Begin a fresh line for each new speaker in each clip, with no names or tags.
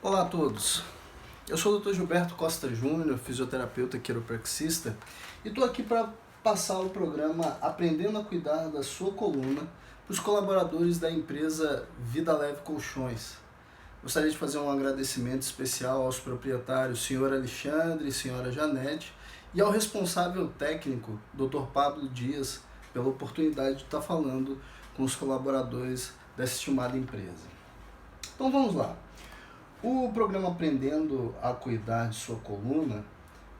Olá a todos, eu sou o Dr. Gilberto Costa Júnior, fisioterapeuta quiropraxista, e estou aqui para passar o programa Aprendendo a Cuidar da Sua Coluna para os colaboradores da empresa Vida Leve Colchões. Gostaria de fazer um agradecimento especial aos proprietários, Sr. Alexandre e Sra. Janete, e ao responsável técnico, Dr. Pablo Dias, pela oportunidade de estar falando com os colaboradores dessa estimada empresa. Então vamos lá. O programa Aprendendo a Cuidar de Sua Coluna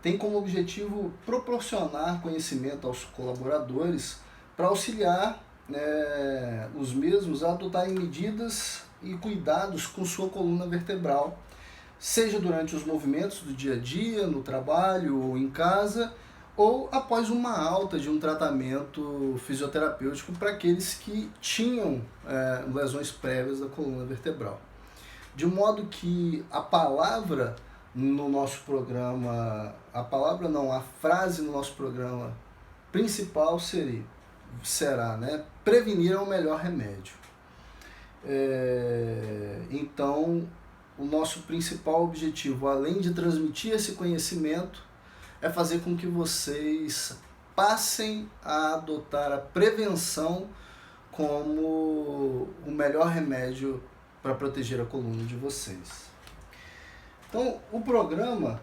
tem como objetivo proporcionar conhecimento aos colaboradores para auxiliar os mesmos a adotarem medidas e cuidados com sua coluna vertebral, seja durante os movimentos do dia a dia, no trabalho ou em casa, ou após uma alta de um tratamento fisioterapêutico para aqueles que tinham lesões prévias da coluna vertebral. De modo que a palavra no nosso programa, a frase no nosso programa principal será, prevenir é o melhor remédio. Então, o nosso principal objetivo, além de transmitir esse conhecimento, é fazer com que vocês passem a adotar a prevenção como o melhor remédio para proteger a coluna de vocês. Então, o programa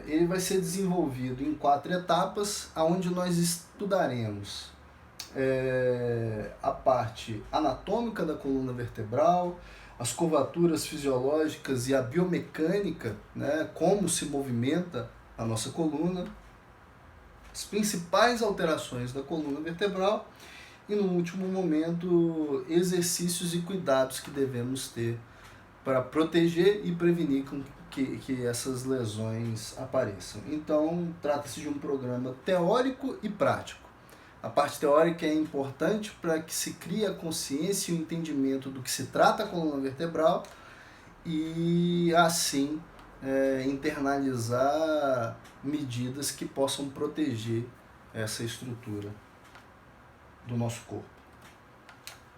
ele vai ser desenvolvido em 4 etapas, onde nós estudaremos a parte anatômica da coluna vertebral, as curvaturas fisiológicas e a biomecânica, como se movimenta a nossa coluna, as principais alterações da coluna vertebral e, no último momento, exercícios e cuidados que devemos ter para proteger e prevenir que essas lesões apareçam. Então, trata-se de um programa teórico e prático. A parte teórica é importante para que se crie a consciência e o entendimento do que se trata a coluna vertebral e, assim, internalizar medidas que possam proteger essa estrutura do nosso corpo.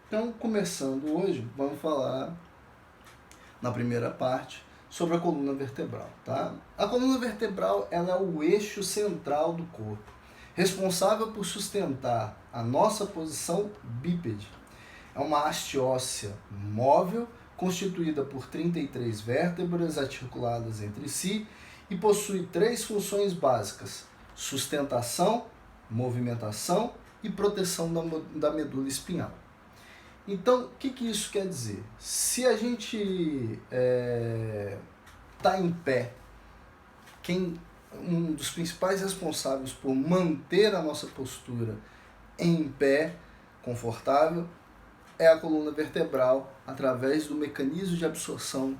Então, começando hoje, vamos falar na primeira parte sobre a coluna vertebral, tá? A coluna vertebral, ela é o eixo central do corpo, responsável por sustentar a nossa posição bípede. É uma haste óssea móvel, constituída por 33 vértebras articuladas entre si e possui 3 funções básicas: sustentação, movimentação e proteção da medula espinhal. Então, o que isso quer dizer? Se a gente está em pé, um dos principais responsáveis por manter a nossa postura em pé, confortável, é a coluna vertebral, através do mecanismo de absorção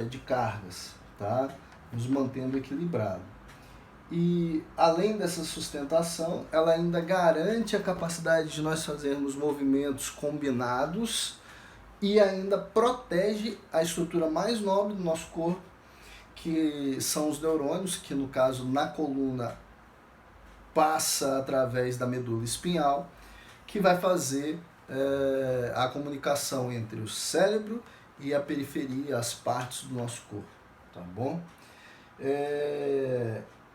de cargas, tá? Nos mantendo equilibrado. E, além dessa sustentação, ela ainda garante a capacidade de nós fazermos movimentos combinados e ainda protege a estrutura mais nobre do nosso corpo, que são os neurônios, que no caso na coluna passa através da medula espinhal, que vai fazer a comunicação entre o cérebro e a periferia, as partes do nosso corpo, tá bom?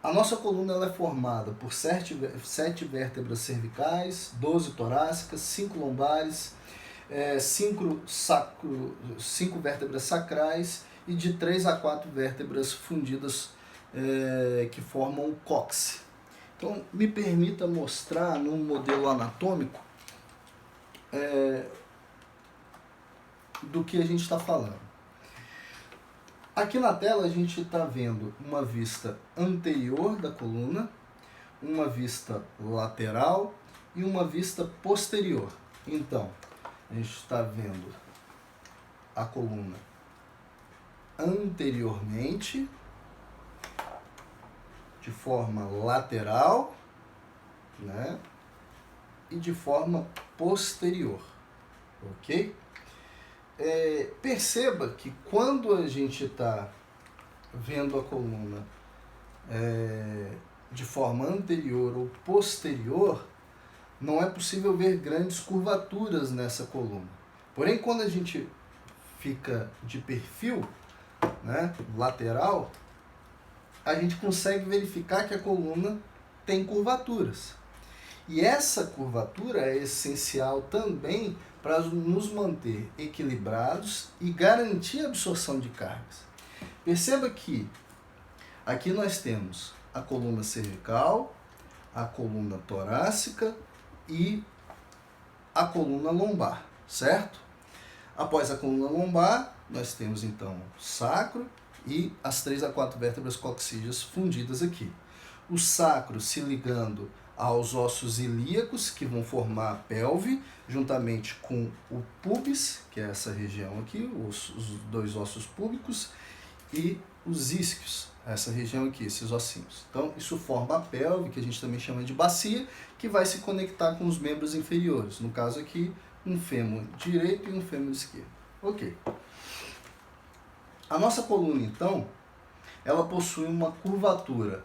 A nossa coluna ela é formada por 7 vértebras cervicais, 12 torácicas, 5 lombares, 5 vértebras sacrais e de 3 a 4 vértebras fundidas que formam o cóccix. Então, me permita mostrar num modelo anatômico do que a gente está falando. Aqui na tela a gente está vendo uma vista anterior da coluna, uma vista lateral e uma vista posterior. Então, a gente está vendo a coluna anteriormente, de forma lateral, e de forma posterior, ok? Perceba que quando a gente está vendo a coluna de forma anterior ou posterior, não é possível ver grandes curvaturas nessa coluna. Porém, quando a gente fica de perfil, né, lateral, a gente consegue verificar que a coluna tem curvaturas. E essa curvatura é essencial também para nos manter equilibrados e garantir a absorção de cargas. Perceba que aqui nós temos a coluna cervical, a coluna torácica e a coluna lombar, certo? Após a coluna lombar, nós temos então o sacro e as 3 a 4 vértebras coxígeas fundidas aqui. O sacro se ligando aos ossos ilíacos, que vão formar a pelve, juntamente com o pubis, que é essa região aqui, os 2 ossos púbicos, e os isquios, essa região aqui, esses ossinhos. Então, isso forma a pelve, que a gente também chama de bacia, que vai se conectar com os membros inferiores. No caso aqui, um fêmur direito e um fêmur esquerdo. Ok. A nossa coluna, então, ela possui uma curvatura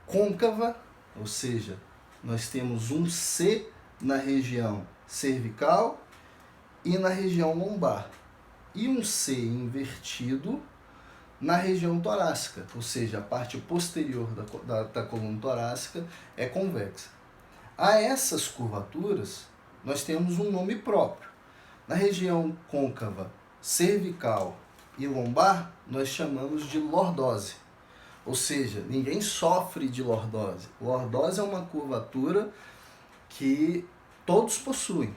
côncava, ou seja, nós temos um C na região cervical e na região lombar, e um C invertido na região torácica, ou seja, a parte posterior da coluna torácica é convexa. A essas curvaturas, nós temos um nome próprio. Na região côncava, cervical e lombar, nós chamamos de lordose. Ou seja, ninguém sofre de lordose. Lordose é uma curvatura que todos possuem.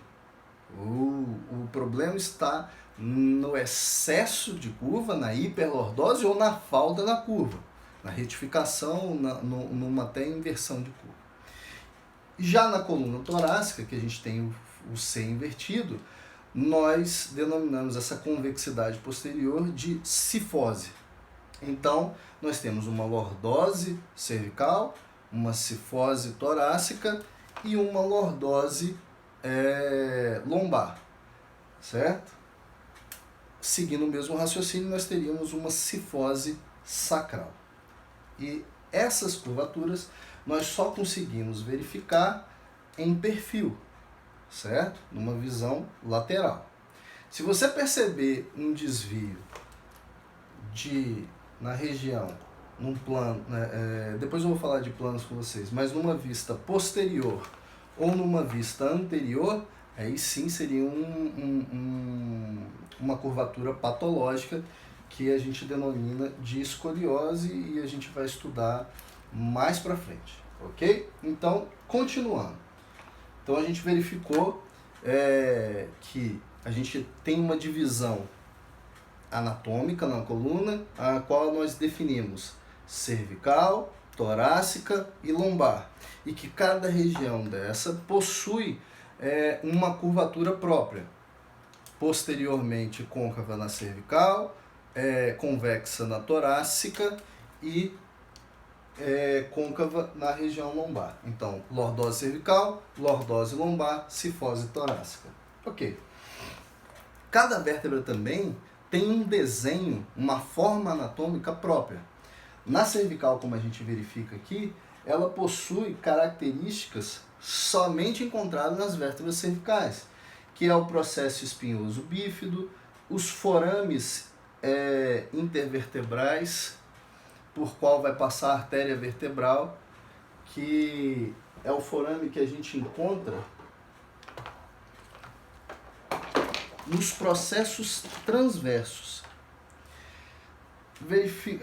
O problema está no excesso de curva, na hiperlordose ou na falta da curva, na retificação, numa até inversão de curva. Já na coluna torácica, que a gente tem o C invertido, nós denominamos essa convexidade posterior de cifose. Então, nós temos uma lordose cervical, uma cifose torácica e uma lordose lombar, certo? Seguindo o mesmo raciocínio, nós teríamos uma cifose sacral. E essas curvaturas nós só conseguimos verificar em perfil, certo? Numa visão lateral. Se você perceber um desvio na região, num plano, depois eu vou falar de planos com vocês, mas numa vista posterior ou numa vista anterior, aí sim seria uma curvatura patológica que a gente denomina de escoliose e a gente vai estudar mais para frente, ok? Então, continuando. Então a gente verificou que a gente tem uma divisão anatômica na coluna, a qual nós definimos cervical, torácica e lombar, e que cada região dessa possui uma curvatura própria, posteriormente côncava na cervical, convexa na torácica e côncava na região lombar. Então, lordose cervical, lordose lombar, cifose torácica. Ok. Cada vértebra também tem um desenho, uma forma anatômica própria. Na cervical, como a gente verifica aqui, ela possui características somente encontradas nas vértebras cervicais, que é o processo espinhoso bífido, os forames intervertebrais, por qual vai passar a artéria vertebral, que é o forame que a gente encontra nos processos transversos.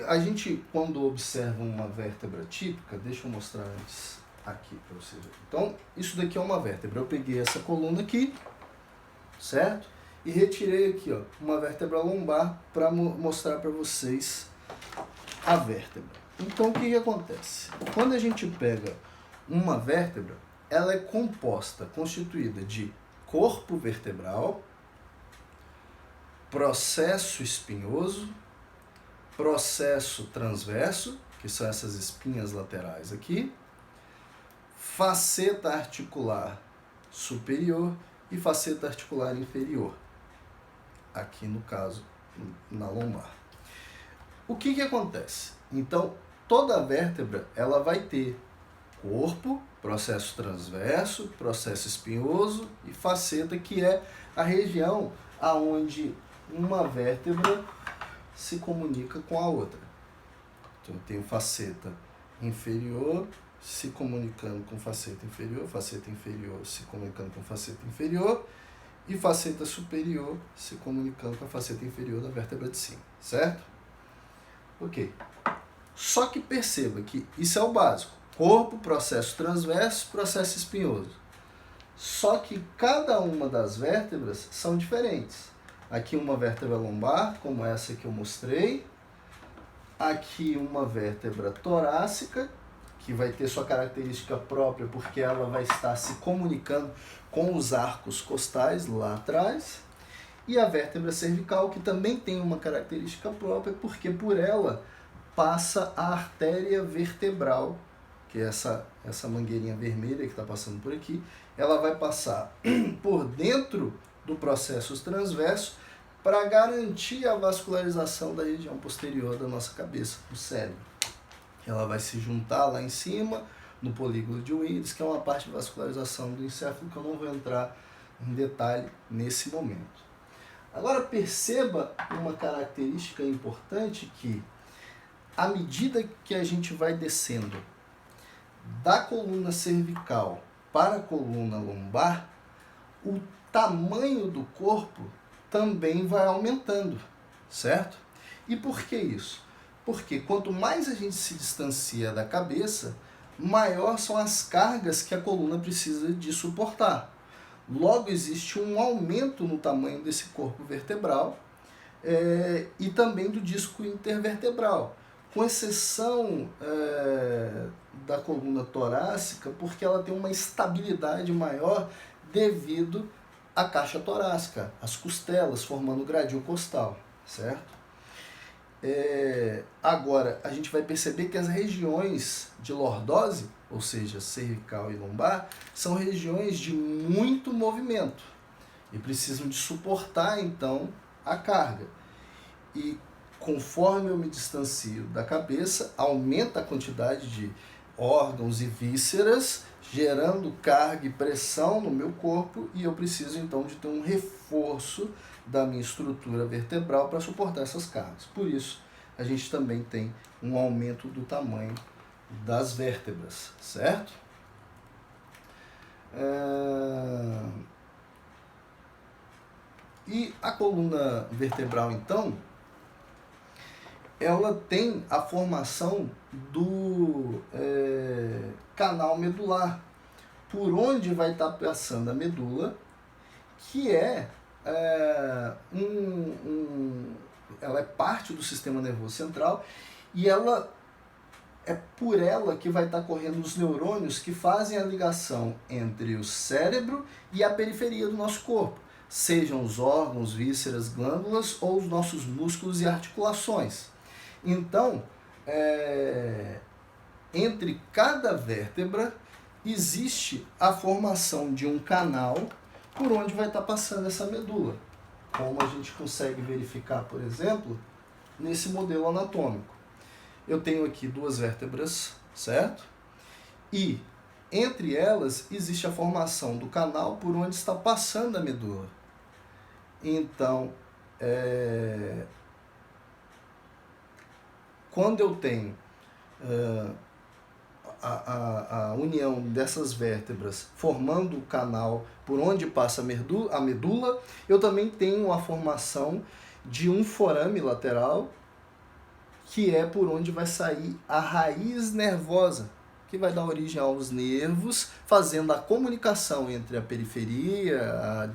A gente, quando observa uma vértebra típica, deixa eu mostrar antes aqui para vocês verem. Então, isso daqui é uma vértebra. Eu peguei essa coluna aqui, certo? E retirei aqui, ó, uma vértebra lombar para mostrar para vocês a vértebra. Então, o que acontece? Quando a gente pega uma vértebra, ela é constituída de corpo vertebral, processo espinhoso, processo transverso, que são essas espinhas laterais aqui, faceta articular superior e faceta articular inferior, aqui no caso, na lombar. O que acontece? Então, toda vértebra ela vai ter corpo, processo transverso, processo espinhoso e faceta, que é a região aonde uma vértebra se comunica com a outra. Então eu tenho faceta inferior se comunicando com faceta inferior se comunicando com faceta inferior, e faceta superior se comunicando com a faceta inferior da vértebra de cima, certo? Ok. Só que perceba que isso é o básico. Corpo, processo transverso, processo espinhoso. Só que cada uma das vértebras são diferentes. Aqui uma vértebra lombar, como essa que eu mostrei. Aqui uma vértebra torácica, que vai ter sua característica própria, porque ela vai estar se comunicando com os arcos costais lá atrás. E a vértebra cervical, que também tem uma característica própria, porque por ela passa a artéria vertebral, que é essa mangueirinha vermelha que está passando por aqui. Ela vai passar por dentro do processo transverso para garantir a vascularização da região posterior da nossa cabeça, do cérebro. Ela vai se juntar lá em cima, no polígono de Willis, que é uma parte de vascularização do encéfalo que eu não vou entrar em detalhe nesse momento. Agora perceba uma característica importante, que à medida que a gente vai descendo da coluna cervical para a coluna lombar, o tamanho do corpo também vai aumentando, certo? E por que isso? Porque quanto mais a gente se distancia da cabeça, maior são as cargas que a coluna precisa de suportar. Logo, existe um aumento no tamanho desse corpo vertebral e também do disco intervertebral, com exceção da coluna torácica, porque ela tem uma estabilidade maior devido à caixa torácica, as costelas formando o gradil costal, certo? Agora, a gente vai perceber que as regiões de lordose, ou seja, cervical e lombar, são regiões de muito movimento e precisam de suportar, então, a carga. E conforme eu me distancio da cabeça, aumenta a quantidade de órgãos e vísceras, gerando carga e pressão no meu corpo, e eu preciso, então, de ter um reforço da minha estrutura vertebral para suportar essas cargas. Por isso, a gente também tem um aumento do tamanho das vértebras, certo? E a coluna vertebral, então, ela tem a formação do canal medular, por onde vai estar passando a medula, que ela é parte do sistema nervoso central, e ela é por ela que vai estar correndo os neurônios que fazem a ligação entre o cérebro e a periferia do nosso corpo, sejam os órgãos, vísceras, glândulas ou os nossos músculos e articulações. Então, entre cada vértebra existe a formação de um canal por onde vai estar passando essa medula, como a gente consegue verificar, por exemplo, nesse modelo anatômico. Eu tenho aqui duas vértebras, certo? E entre elas existe a formação do canal por onde está passando a medula. Então, quando eu tenho a união dessas vértebras formando o canal por onde passa a medula, eu também tenho a formação de um forame lateral, que é por onde vai sair a raiz nervosa, que vai dar origem aos nervos, fazendo a comunicação entre a periferia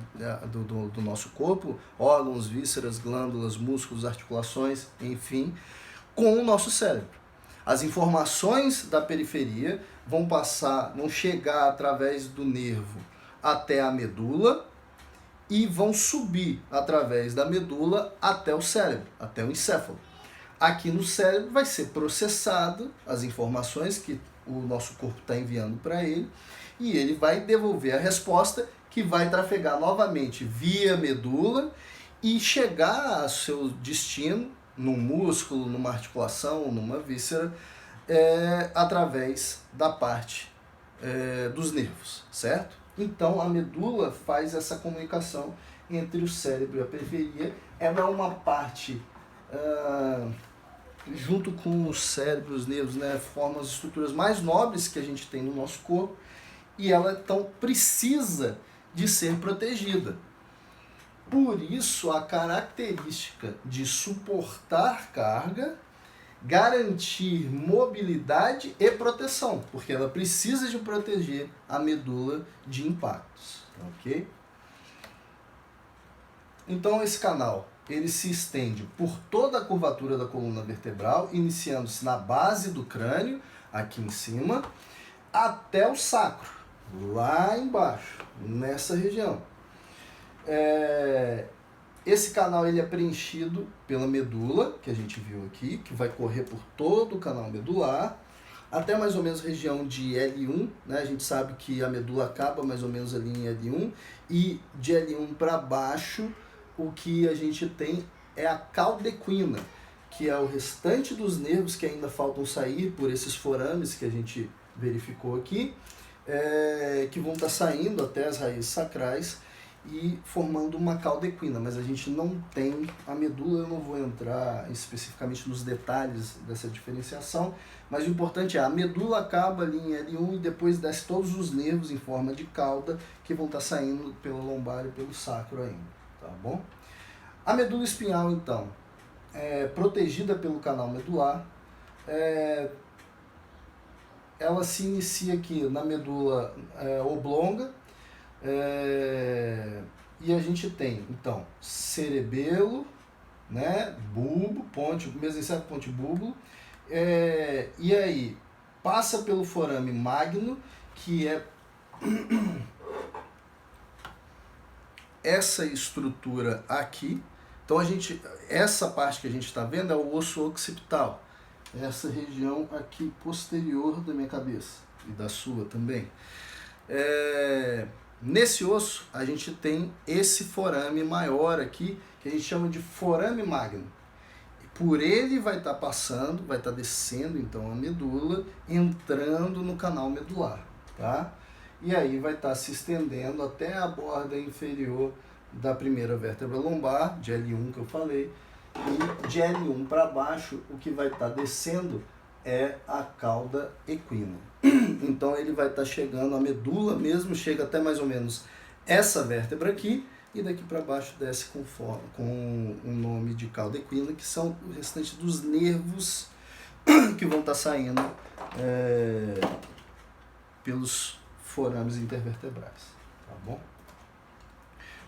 do nosso corpo, órgãos, vísceras, glândulas, músculos, articulações, enfim, com o nosso cérebro. As informações da periferia vão chegar através do nervo até a medula e vão subir através da medula até o cérebro, até o encéfalo. Aqui no cérebro vai ser processado as informações que o nosso corpo está enviando para ele, e ele vai devolver a resposta, que vai trafegar novamente via medula e chegar ao seu destino num músculo, numa articulação, numa víscera, através da parte dos nervos, certo? Então a medula faz essa comunicação entre o cérebro e a periferia. Ela é uma parte junto com o cérebro, os nervos, né, formam as estruturas mais nobres que a gente tem no nosso corpo, e ela então precisa de ser protegida. Por isso, a característica de suportar carga, garantir mobilidade e proteção, porque ela precisa de proteger a medula de impactos, ok? Então, esse canal ele se estende por toda a curvatura da coluna vertebral, iniciando-se na base do crânio, aqui em cima, até o sacro, lá embaixo, nessa região. Esse canal ele é preenchido pela medula, que a gente viu aqui, que vai correr por todo o canal medular, até mais ou menos região de L1, né? A gente sabe que a medula acaba mais ou menos ali em L1, e de L1 para baixo, o que a gente tem é a cauda equina, que é o restante dos nervos que ainda faltam sair por esses forames que a gente verificou aqui, que vão estar saindo até as raízes sacrais e formando uma cauda equina, mas a gente não tem a medula. Eu não vou entrar especificamente nos detalhes dessa diferenciação, mas o importante é a medula acaba ali em L1 e depois desce todos os nervos em forma de cauda que vão estar saindo pelo lombar e pelo sacro ainda. Tá bom? A medula espinhal, então, é protegida pelo canal medular. Ela se inicia aqui na medula oblonga, e a gente tem, então, cerebelo, né, bulbo, ponte, mesencéfalo, ponte, bulbo, e aí passa pelo forame magno, que é essa estrutura aqui. Então essa parte que a gente está vendo é o osso occipital, essa região aqui posterior da minha cabeça e da sua também. Nesse osso a gente tem esse forame maior aqui, que a gente chama de forame magno. Por ele vai estar passando, vai estar descendo então a medula, entrando no canal medular, tá? E aí vai estar se estendendo até a borda inferior da primeira vértebra lombar, de L1 que eu falei, e de L1 para baixo o que vai estar descendo é a cauda equina. Então ele vai estar chegando, a medula mesmo chega até mais ou menos essa vértebra aqui, e daqui para baixo desce com o nome de cauda equina, que são o restante dos nervos que vão estar saindo pelos forames intervertebrais, tá bom?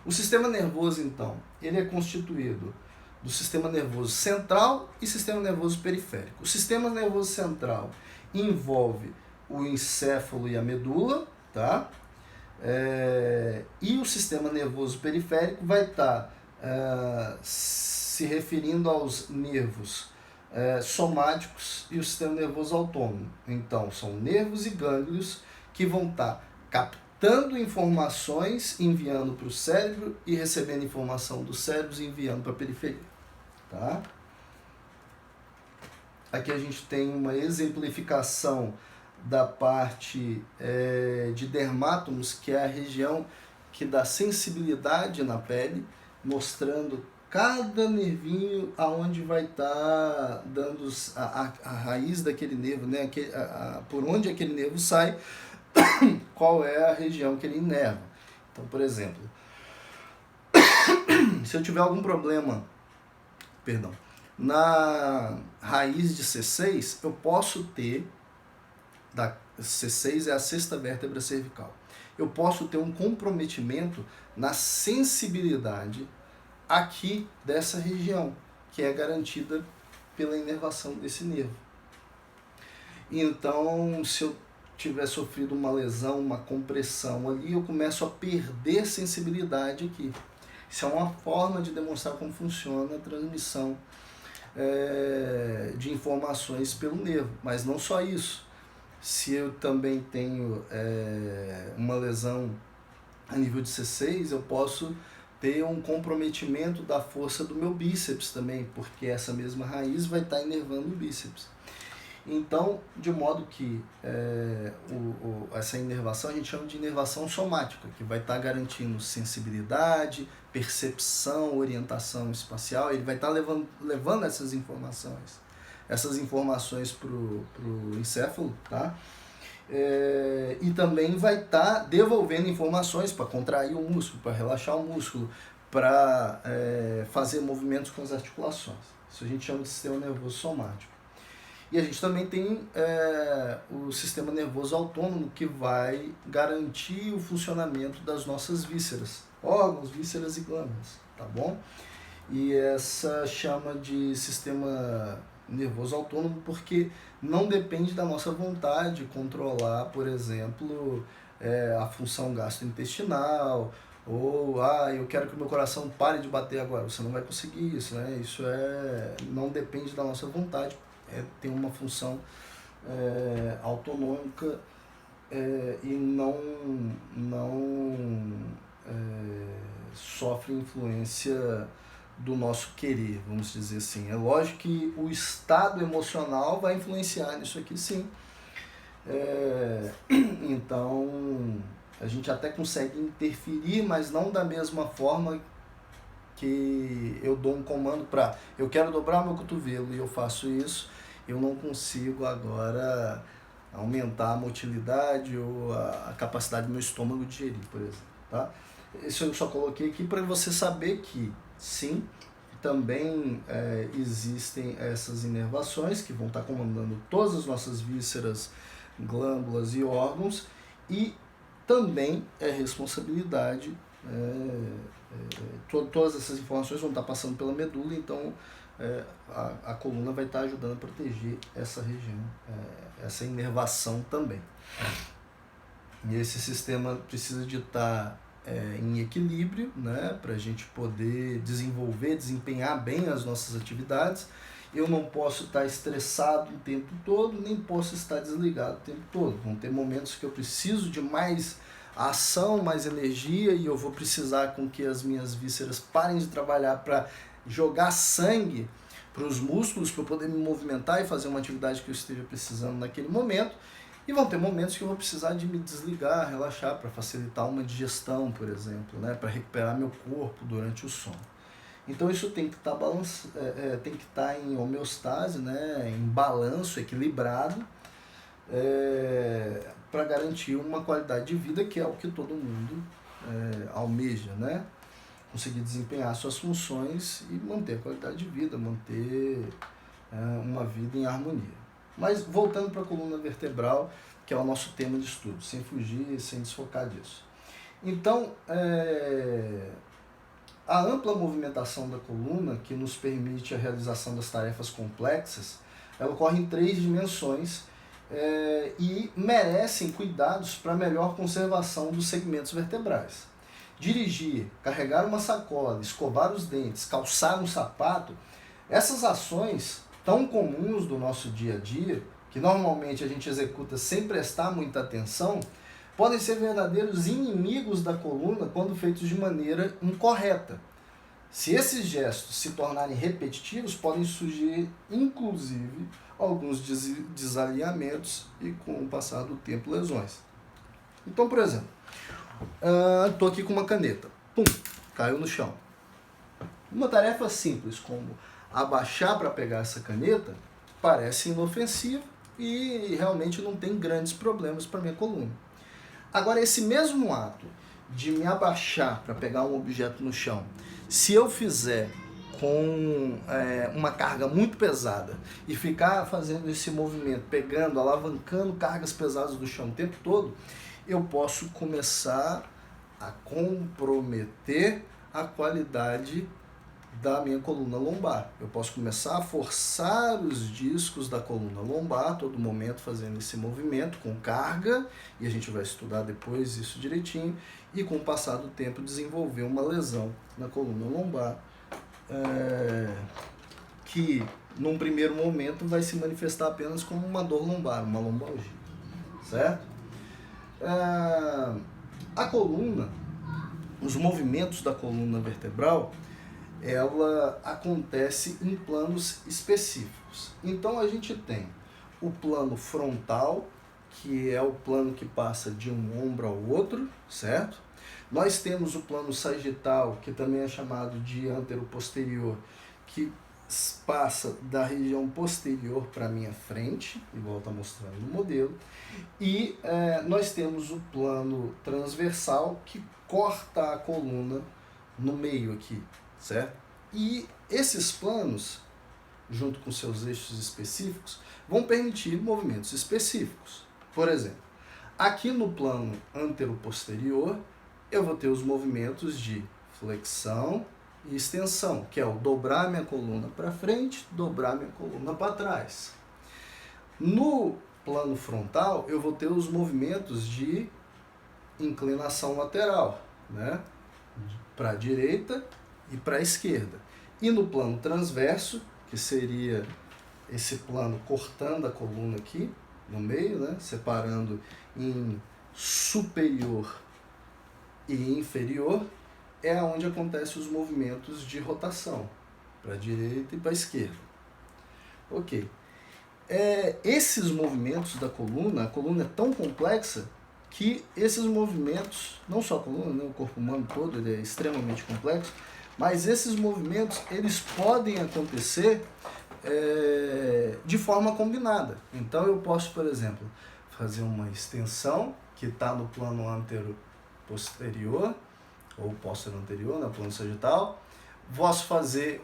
O sistema nervoso, então, ele é constituído do sistema nervoso central e sistema nervoso periférico. O sistema nervoso central envolve o encéfalo e a medula, tá? E o sistema nervoso periférico vai estar se referindo aos nervos somáticos e o sistema nervoso autônomo. Então, são nervos e gânglios que vão estar captando informações, enviando para o cérebro e recebendo informação dos cérebros e enviando para a periferia. Tá? Aqui a gente tem uma exemplificação da parte de dermátomos, que é a região que dá sensibilidade na pele, mostrando cada nervinho aonde vai estar dando a raiz daquele nervo, né? Por onde aquele nervo sai, qual é a região que ele inerva. Então, por exemplo, se eu tiver algum problema, na raiz de C6, eu posso ter, C6 é a sexta vértebra cervical, eu posso ter um comprometimento na sensibilidade aqui dessa região, que é garantida pela inervação desse nervo. Então, se eu tiver sofrido uma lesão, uma compressão ali, eu começo a perder sensibilidade aqui. Isso é uma forma de demonstrar como funciona a transmissão de informações pelo nervo. Mas não só isso. Se eu também tenho uma lesão a nível de C6, eu posso ter um comprometimento da força do meu bíceps também, porque essa mesma raiz vai estar inervando o bíceps. Então, de modo que essa inervação a gente chama de inervação somática, que vai estar garantindo sensibilidade, percepção, orientação espacial. Ele vai estar levando essas informações para o encéfalo, tá? E também vai estar devolvendo informações para contrair o músculo, para relaxar o músculo, para fazer movimentos com as articulações. Isso a gente chama de sistema nervoso somático. E a gente também tem o sistema nervoso autônomo, que vai garantir o funcionamento das nossas vísceras, órgãos, vísceras e glândulas, tá bom? E essa chama de sistema nervoso autônomo porque não depende da nossa vontade controlar, por exemplo, a função gastrointestinal, ou eu quero que o meu coração pare de bater agora. Você não vai conseguir isso, né? Isso não depende da nossa vontade, tem uma função autonômica e não sofre influência do nosso querer, vamos dizer assim. É lógico que o estado emocional vai influenciar nisso aqui, sim. Então, a gente até consegue interferir, mas não da mesma forma que eu dou um comando para eu quero dobrar meu cotovelo e eu faço isso, eu não consigo agora aumentar a motilidade ou a capacidade do meu estômago de digerir, por exemplo, tá? Isso eu só coloquei aqui para você saber que, sim, também existem essas inervações que vão estar comandando todas as nossas vísceras, glândulas e órgãos, e também é responsabilidade, todas essas informações vão estar passando pela medula, então a coluna vai estar ajudando a proteger essa região, essa inervação também. E esse sistema precisa de estar em equilíbrio, né, para a gente poder desempenhar bem as nossas atividades. Eu não posso estar estressado o tempo todo, nem posso estar desligado o tempo todo. Vão ter momentos que eu preciso de mais ação, mais energia, e eu vou precisar com que as minhas vísceras parem de trabalhar para jogar sangue para os músculos, para eu poder me movimentar e fazer uma atividade que eu esteja precisando naquele momento. E vão ter momentos que eu vou precisar de me desligar, relaxar, para facilitar uma digestão, por exemplo, né, para recuperar meu corpo durante o sono. Então isso tem que estar tem que estar em homeostase, né, em balanço, equilibrado, para garantir uma qualidade de vida, que é o que todo mundo almeja, né? Conseguir desempenhar suas funções e manter a qualidade de vida, manter uma vida em harmonia. Mas voltando para a coluna vertebral, que é o nosso tema de estudo, sem fugir, sem desfocar disso. Então, a ampla movimentação da coluna, que nos permite a realização das tarefas complexas, ela ocorre em 3 dimensões e merecem cuidados para melhor conservação dos segmentos vertebrais. Dirigir, carregar uma sacola, escovar os dentes, calçar um sapato, essas ações tão comuns do nosso dia a dia, que normalmente a gente executa sem prestar muita atenção, podem ser verdadeiros inimigos da coluna quando feitos de maneira incorreta. Se esses gestos se tornarem repetitivos, podem surgir, inclusive, alguns desalinhamentos e, com o passar do tempo, lesões. Então, por exemplo, estou aqui com uma caneta, pum, caiu no chão. Uma tarefa simples como abaixar para pegar essa caneta parece inofensivo e realmente não tem grandes problemas para minha coluna. Agora, esse mesmo ato de me abaixar para pegar um objeto no chão, se eu fizer com uma carga muito pesada e ficar fazendo esse movimento, pegando, alavancando cargas pesadas do chão o tempo todo, eu posso começar a comprometer a qualidade da minha coluna lombar. Eu posso começar a forçar os discos da coluna lombar a todo momento, fazendo esse movimento com carga, e a gente vai estudar depois isso direitinho, e com o passar do tempo desenvolver uma lesão na coluna lombar, que num primeiro momento vai se manifestar apenas como uma dor lombar, uma lombalgia, certo? A coluna, os movimentos da coluna vertebral, ela acontece em planos específicos. Então a gente tem o plano frontal, que é o plano que passa de um ombro ao outro, certo? Nós temos o plano sagital, que também é chamado de anteroposterior, que passa da região posterior para a minha frente, igual está mostrando no modelo. E nós temos o plano transversal, que corta a coluna no meio aqui, certo? E esses planos, junto com seus eixos específicos, vão permitir movimentos específicos. Por exemplo, aqui no plano anteroposterior, eu vou ter os movimentos de flexão e extensão, que é o dobrar minha coluna para frente, dobrar minha coluna para trás. No plano frontal, eu vou ter os movimentos de inclinação lateral, né? Para a direita e para a esquerda. E no plano transverso, que seria esse plano cortando a coluna aqui no meio, né? Separando em superior e inferior, é onde acontecem os movimentos de rotação, para a direita e para a esquerda. Ok. Esses movimentos da coluna, a coluna é tão complexa que esses movimentos, não só a coluna, né, o corpo humano todo, ele é extremamente complexo, mas esses movimentos, eles podem acontecer de forma combinada. Então eu posso, por exemplo, fazer uma extensão que está no plano antero-posterior, ou posterior anterior, no plano sagital. Posso fazer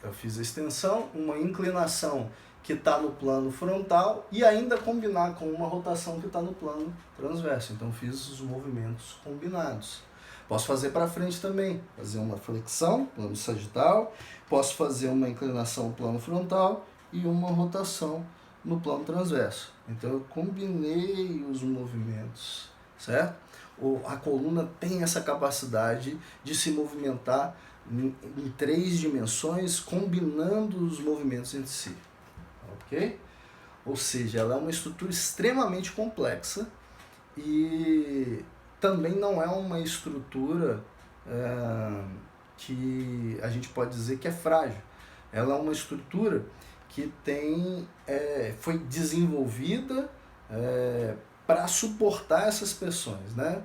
eu fiz a extensão, uma inclinação que está no plano frontal e ainda combinar com uma rotação que está no plano transverso. Então fiz os movimentos combinados. Posso fazer para frente também, fazer uma flexão, plano sagital, posso fazer uma inclinação no plano frontal e uma rotação no plano transverso. Então eu combinei os movimentos, certo? A coluna tem essa capacidade de se movimentar em 3 dimensões, combinando os movimentos entre si, ok? Ou seja, ela é uma estrutura extremamente complexa e também não é uma estrutura que a gente pode dizer que é frágil. Ela é uma estrutura que foi desenvolvida para suportar essas pressões, né?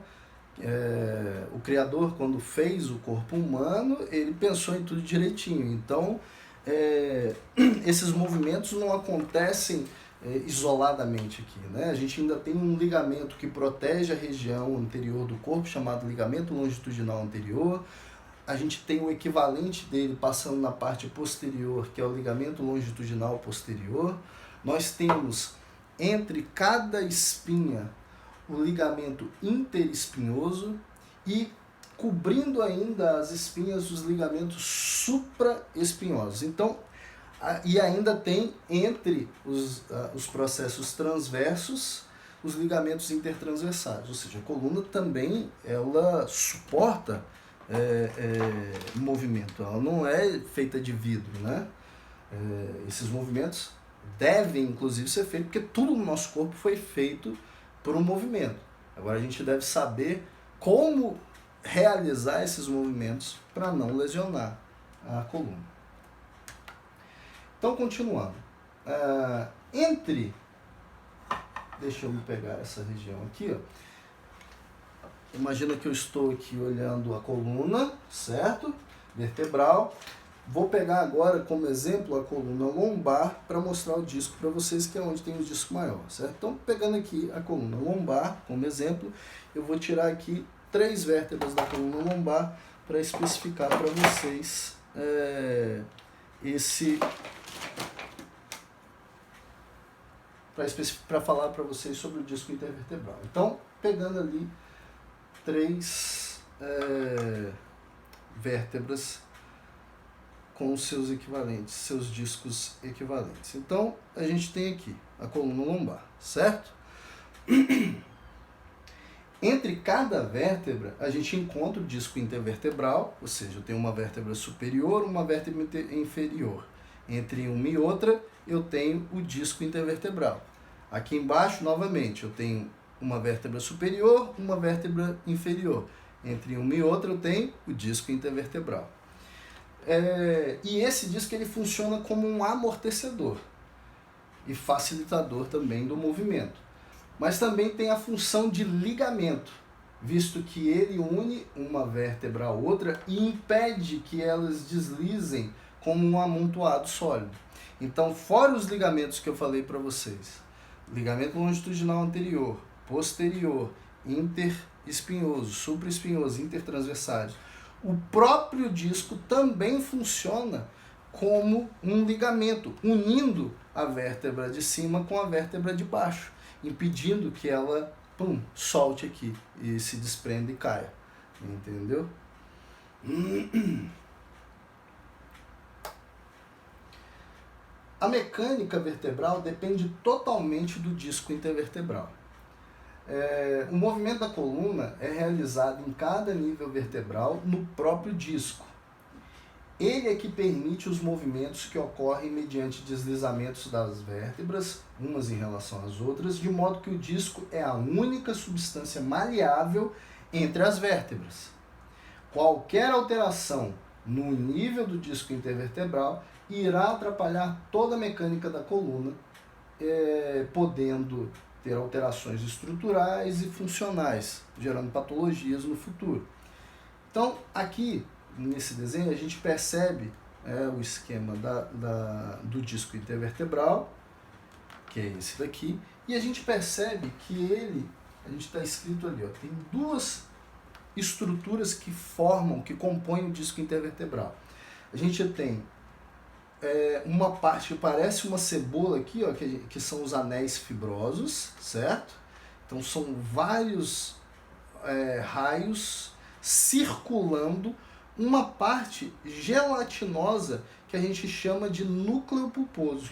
O Criador, quando fez o corpo humano, ele pensou em tudo direitinho. Então, esses movimentos não acontecem isoladamente aqui, né? A gente ainda tem um ligamento que protege a região anterior do corpo, chamado ligamento longitudinal anterior. A gente tem o equivalente dele passando na parte posterior, que é o ligamento longitudinal posterior. Nós temos entre cada espinha o ligamento interespinhoso e cobrindo ainda as espinhas os ligamentos supraespinhosos. Então, e ainda tem entre os processos transversos os ligamentos intertransversais, ou seja, a coluna também ela suporta movimento, ela não é feita de vidro, né? Esses movimentos devem inclusive ser feitos, porque tudo no nosso corpo foi feito por um movimento. Agora a gente deve saber como realizar esses movimentos para não lesionar a coluna. Então, continuando. Deixa eu pegar essa região aqui, ó. Imagina que eu estou aqui olhando a coluna, certo? Vertebral. Vou pegar agora como exemplo a coluna lombar para mostrar o disco para vocês, que é onde tem o disco maior, certo? Então, pegando aqui a coluna lombar como exemplo, eu vou tirar aqui 3 vértebras da coluna lombar para especificar para vocês para falar para vocês sobre o disco intervertebral. Então, pegando ali 3 vértebras com os seus equivalentes, seus discos equivalentes. Então, a gente tem aqui a coluna lombar, certo? Entre cada vértebra, a gente encontra o disco intervertebral, ou seja, eu tenho uma vértebra superior, uma vértebra inferior. Entre uma e outra, eu tenho o disco intervertebral. Aqui embaixo, novamente, eu tenho uma vértebra superior, uma vértebra inferior. Entre uma e outra, eu tenho o disco intervertebral. E esse disco ele funciona como um amortecedor. e facilitador também do movimento. Mas também tem a função de ligamento, visto que ele une uma vértebra a outra e impede que elas deslizem como um amontoado sólido. Então, fora os ligamentos que eu falei para vocês, ligamento longitudinal anterior, posterior, interespinhoso, supraespinhoso, intertransversário, o próprio disco também funciona como um ligamento, unindo a vértebra de cima com a vértebra de baixo, impedindo que ela solte aqui e se desprenda e caia. Entendeu? A mecânica vertebral depende totalmente do disco intervertebral. O movimento da coluna é realizado em cada nível vertebral no próprio disco. Ele é que permite os movimentos que ocorrem mediante deslizamentos das vértebras, umas em relação às outras, de modo que o disco é a única substância maleável entre as vértebras. Qualquer alteração no nível do disco intervertebral irá atrapalhar toda a mecânica da coluna, podendo ter alterações estruturais e funcionais, gerando patologias no futuro. Então, aqui, nesse desenho, a gente percebe o esquema do disco intervertebral, que é esse daqui, e a gente percebe que a gente está escrito ali, tem duas estruturas que compõem o disco intervertebral. A gente tem uma parte que parece uma cebola aqui, que são os anéis fibrosos, certo? Então são vários raios circulando uma parte gelatinosa que a gente chama de núcleo pulposo.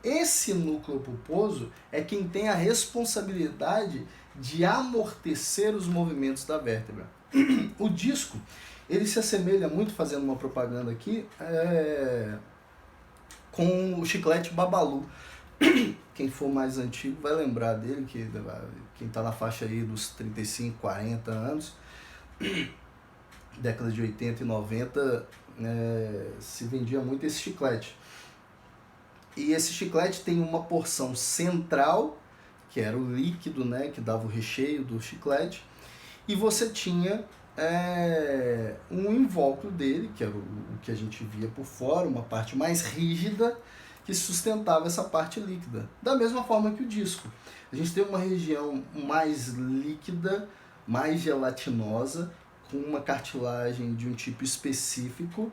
Esse núcleo pulposo é quem tem a responsabilidade de amortecer os movimentos da vértebra. O disco, ele se assemelha muito, fazendo uma propaganda aqui, com o chiclete Babalu. Quem for mais antigo vai lembrar dele, quem está na faixa aí dos 35, 40 anos, década de 80 e 90, se vendia muito esse chiclete. E esse chiclete tem uma porção central, que era o líquido, que dava o recheio do chiclete, e você tinha um invólucro dele, que era o que a gente via por fora, uma parte mais rígida, que sustentava essa parte líquida. Da mesma forma que o disco. A gente tem uma região mais líquida, mais gelatinosa, com uma cartilagem de um tipo específico,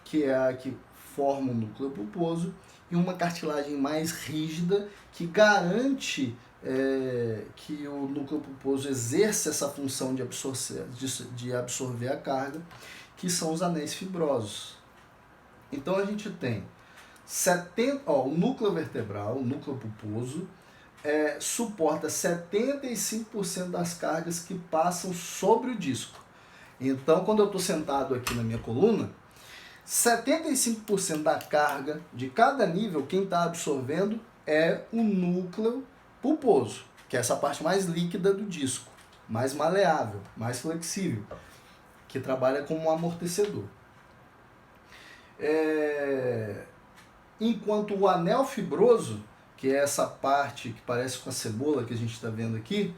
que é a que forma o núcleo pulposo, e uma cartilagem mais rígida, que garante que o núcleo pulposo exerça essa função de absorver a carga, que são os anéis fibrosos. Então a gente tem o núcleo vertebral, o núcleo pulposo, suporta 75% das cargas que passam sobre o disco. Então, quando eu estou sentado aqui na minha coluna, 75% da carga de cada nível, quem está absorvendo é o núcleo pulposo, que é essa parte mais líquida do disco, mais maleável, mais flexível, que trabalha como um amortecedor. Enquanto o anel fibroso, que é essa parte que parece com a cebola que a gente está vendo aqui,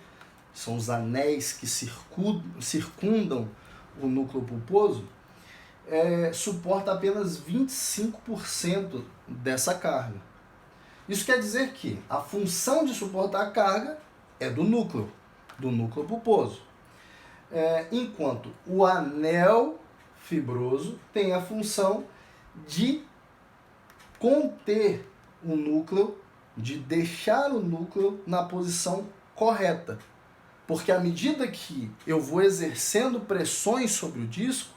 são os anéis que circundam o núcleo pulposo, suporta apenas 25% dessa carga. Isso quer dizer que a função de suportar a carga é do núcleo pulposo. Enquanto o anel fibroso tem a função de conter o núcleo, de deixar o núcleo na posição correta. Porque à medida que eu vou exercendo pressões sobre o disco,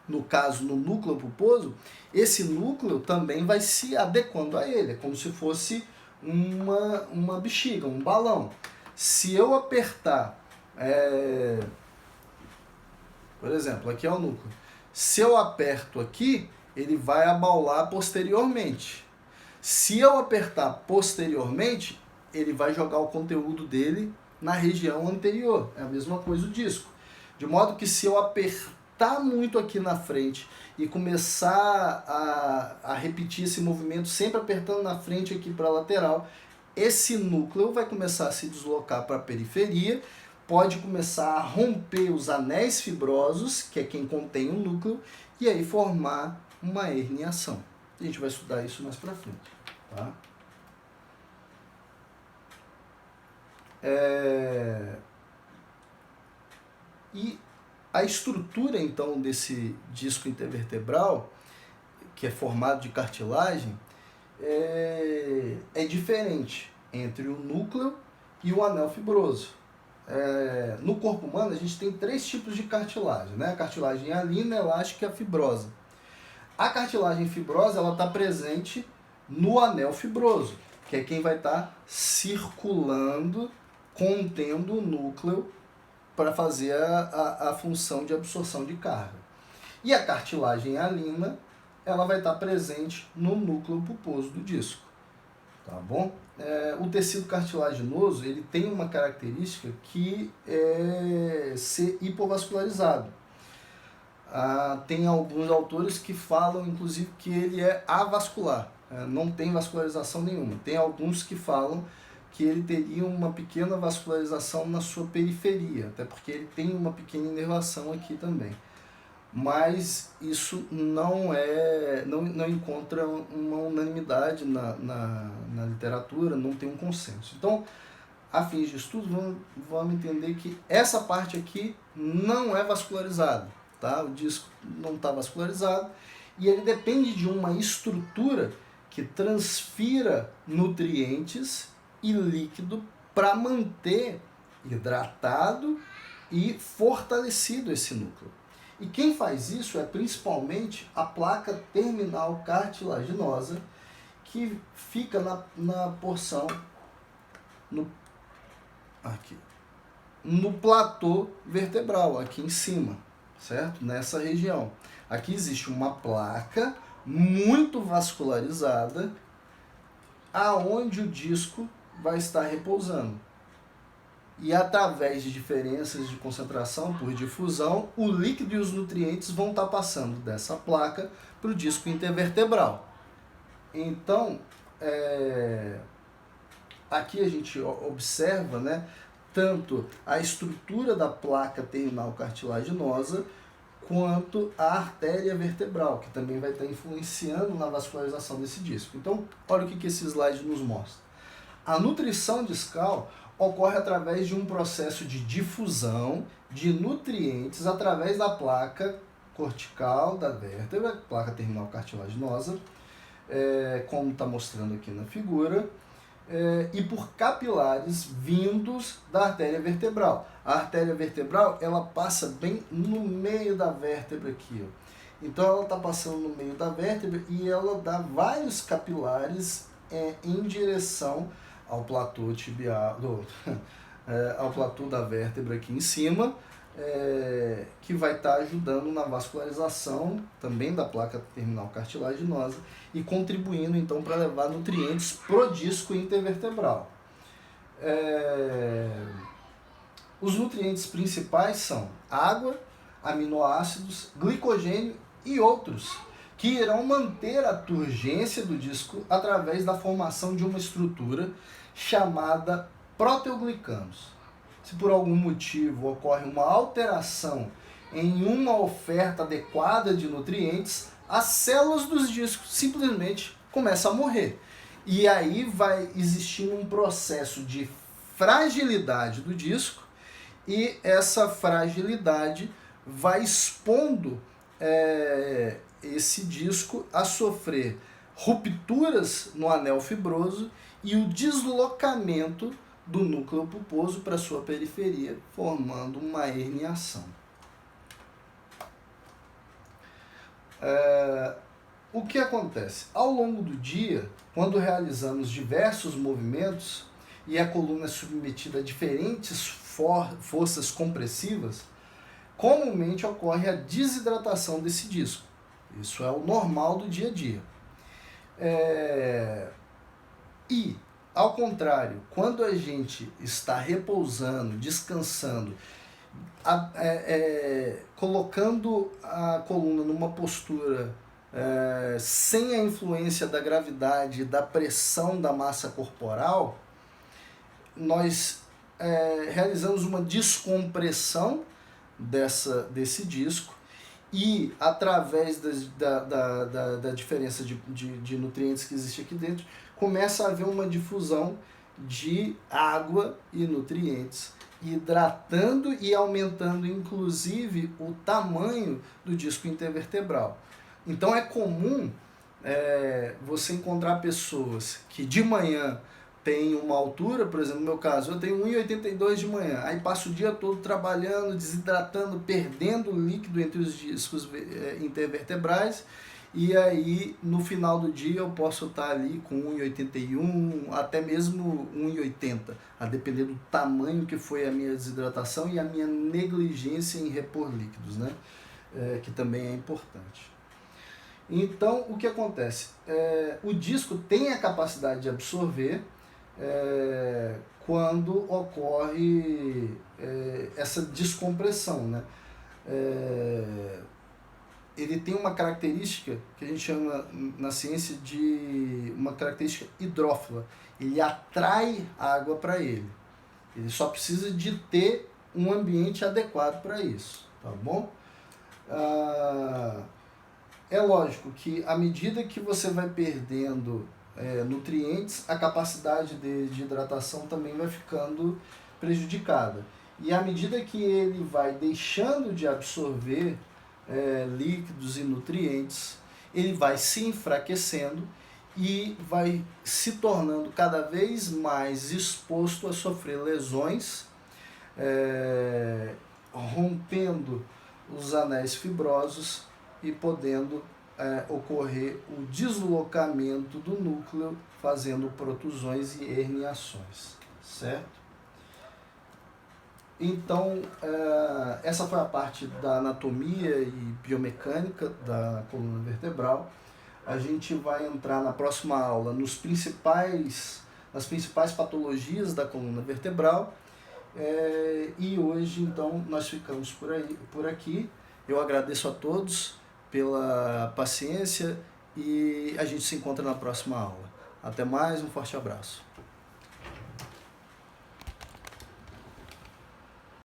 no caso no núcleo pulposo, esse núcleo também vai se adequando a ele. É como se fosse uma bexiga, um balão. Se eu apertar, por exemplo, aqui é o núcleo. Se eu aperto aqui, ele vai abaular posteriormente. Se eu apertar posteriormente, ele vai jogar o conteúdo dele na região anterior. É a mesma coisa o disco. De modo que se eu apertar apertar muito aqui na frente e começar a repetir esse movimento, sempre apertando na frente aqui para a lateral, esse núcleo vai começar a se deslocar para a periferia, pode começar a romper os anéis fibrosos, que é quem contém o núcleo, e aí formar uma herniação. A gente vai estudar isso mais para frente, tá? E a estrutura, então, desse disco intervertebral, que é formado de cartilagem, é diferente entre o núcleo e o anel fibroso. No corpo humano, a gente tem 3 tipos de cartilagem, né? A cartilagem hialina, elástica e a fibrosa. A cartilagem fibrosa está presente no anel fibroso, que é quem vai estar circulando, contendo o núcleo para fazer a função de absorção de carga. E a cartilagem hialina, ela vai estar presente no núcleo pulposo do disco, tá bom? O tecido cartilaginoso, ele tem uma característica que é ser hipovascularizado. Tem alguns autores que falam, inclusive, que ele é avascular, não tem vascularização nenhuma. Tem alguns que falam que ele teria uma pequena vascularização na sua periferia, até porque ele tem uma pequena inervação aqui também. Mas isso não encontra uma unanimidade na literatura, não tem um consenso. Então, a fins de estudo, vamos entender que essa parte aqui não é vascularizada, tá? O disco não está vascularizado e ele depende de uma estrutura que transfira nutrientes e líquido para manter hidratado e fortalecido esse núcleo. E quem faz isso é principalmente a placa terminal cartilaginosa, que fica na porção, no platô vertebral, aqui em cima, certo? Nessa região. Aqui existe uma placa muito vascularizada, aonde o disco vai estar repousando. E através de diferenças de concentração por difusão, o líquido e os nutrientes vão estar passando dessa placa para o disco intervertebral. Então, aqui a gente observa, né, tanto a estrutura da placa terminal cartilaginosa, quanto a artéria vertebral, que também vai estar influenciando na vascularização desse disco. Então, olha o que esse slide nos mostra. A nutrição discal ocorre através de um processo de difusão de nutrientes através da placa cortical da vértebra, placa terminal cartilaginosa, como está mostrando aqui na figura, e por capilares vindos da artéria vertebral. A artéria vertebral, ela passa bem no meio da vértebra aqui, ó. Então ela está passando no meio da vértebra e ela dá vários capilares em direção ao platô tibial, ao platô da vértebra aqui em cima, que vai estar ajudando na vascularização também da placa terminal cartilaginosa e contribuindo então para levar nutrientes pro disco intervertebral. Os nutrientes principais são água, aminoácidos, glicogênio e outros, que irão manter a turgência do disco através da formação de uma estrutura chamada proteoglicanos. Se por algum motivo ocorre uma alteração em uma oferta adequada de nutrientes, as células dos discos simplesmente começam a morrer. E aí vai existir um processo de fragilidade do disco, e essa fragilidade vai expondo esse disco a sofrer rupturas no anel fibroso e o deslocamento do núcleo pulposo para sua periferia, formando uma herniação. O que acontece? Ao longo do dia, quando realizamos diversos movimentos e a coluna é submetida a diferentes forças compressivas, comumente ocorre a desidratação desse disco. Isso é o normal do dia a dia. E, ao contrário, quando a gente está repousando, descansando colocando a coluna numa postura sem a influência da gravidade e da pressão da massa corporal, nós realizamos uma descompressão desse disco e, através da diferença de nutrientes que existe aqui dentro, começa a haver uma difusão de água e nutrientes, hidratando e aumentando, inclusive, o tamanho do disco intervertebral. Então é comum você encontrar pessoas que de manhã têm uma altura, por exemplo, no meu caso, eu tenho 1,82 de manhã, aí passo o dia todo trabalhando, desidratando, perdendo líquido entre os discos intervertebrais, e aí no final do dia eu posso estar ali com 1,81, até mesmo 1,80, a depender do tamanho que foi a minha desidratação e a minha negligência em repor líquidos, né? Que também é importante. Então, o que acontece? O disco tem a capacidade de absorver quando ocorre essa descompressão, né? Ele tem uma característica que a gente chama na ciência de uma característica hidrófila. Ele atrai água para ele. Ele só precisa de ter um ambiente adequado para isso, tá bom? É lógico que à medida que você vai perdendo nutrientes, a capacidade de hidratação também vai ficando prejudicada. E à medida que ele vai deixando de absorver líquidos e nutrientes, ele vai se enfraquecendo e vai se tornando cada vez mais exposto a sofrer lesões, rompendo os anéis fibrosos e podendo ocorrer o deslocamento do núcleo, fazendo protusões e herniações, certo? Então, essa foi a parte da anatomia e biomecânica da coluna vertebral. A gente vai entrar na próxima aula nas principais patologias da coluna vertebral. E hoje, então, nós ficamos por aqui. Eu agradeço a todos pela paciência e a gente se encontra na próxima aula. Até mais, um forte abraço.